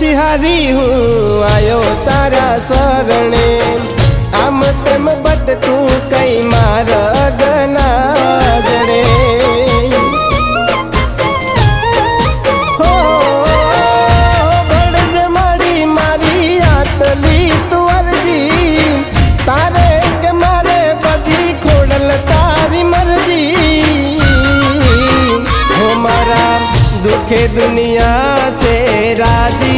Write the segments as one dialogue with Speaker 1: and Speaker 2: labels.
Speaker 1: માંથી હારી હું આયો તારા શરણે આમ તેમ બટકું કઈ માર્ગ ના જડે હો બળજ મારી મારી આતલી તું અરજી તારે કે મારે બધી ખોડલ તારી મરજી હો મારા दुखे दुनिया से राजी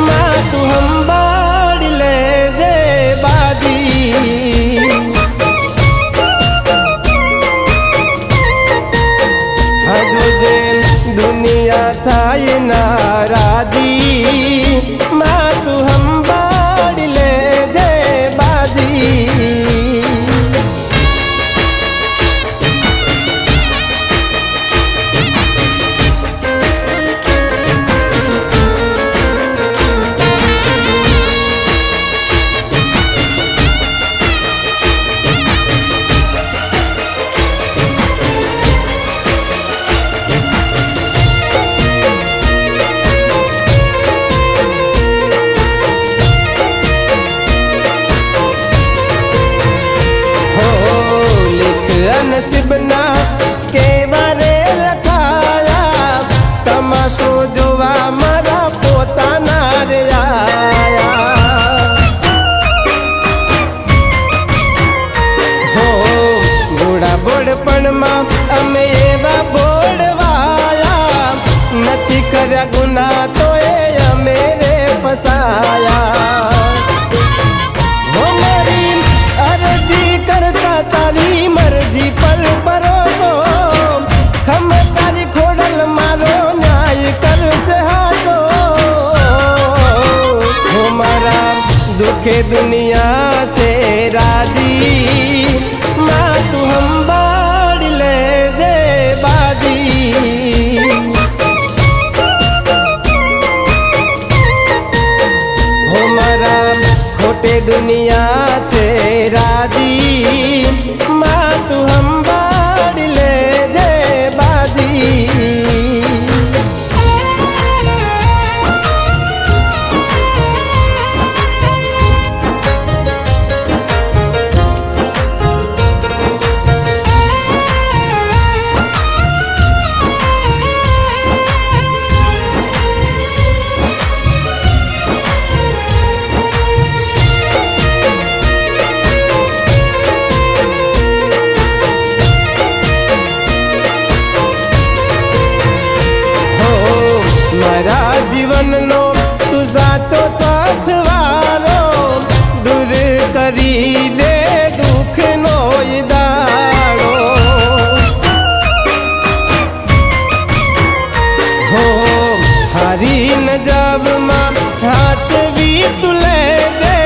Speaker 1: माँ तू हम बाड़ ले जे बाजी हजू जे दुनिया थाई नाराजी माँ तू हम बाड़ ले जे बाजी नसीबना के बारे लखाया तमाशो जोवा मारा पोताना रे आया हो बूढ़ा बोड़पणમાં અમે એવા બોડવાયા નથી કર્યા ગુના તો એ અમે રે ફસાયા હો મારી અરજી કરતા તારી મરજી પર ભરોસો ખમ તારી ખોડલ મારો ન્યાય કરશે હાચો હો મારા દુખે દુનિયા છે રાજી માં તું હમ બાળ લે જે બાજી હો મારા ખોટે દુનિયા છે રાજી माँ तू हम बाड़ ले जे बाजी મારા જીવનનો તું સાચો સાથવારો દૂર કરી દે દુઃખનો દાડો હો હારી નજાબમાં હાથવી તું લેજે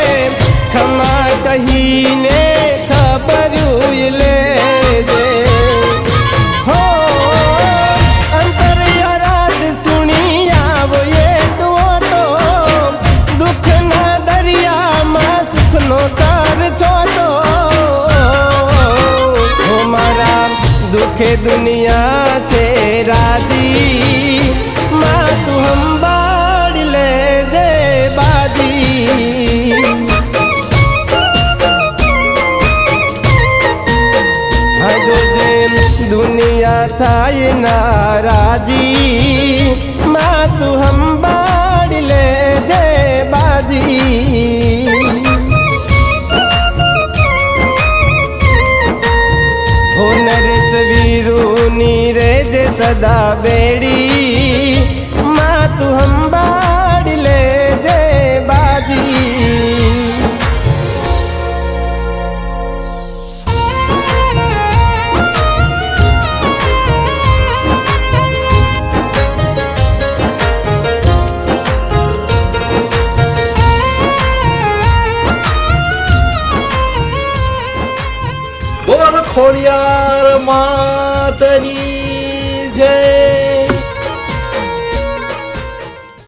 Speaker 1: ખમા કહીને ખબરું લેજે હો तार छोटो हो मारा दुखे दुनिया से राजी माँ तू हम बाड़ ले जे बाजी हजो जे दुनिया थाई नाराजी माँ तू हम बाड़ ले जे बाजी हो नरेश वीरूनी रे जे सदा बेड़ी माँ तू हम बाड़ ले जे बाजी
Speaker 2: બોલ ખોડિયાર માતની જય।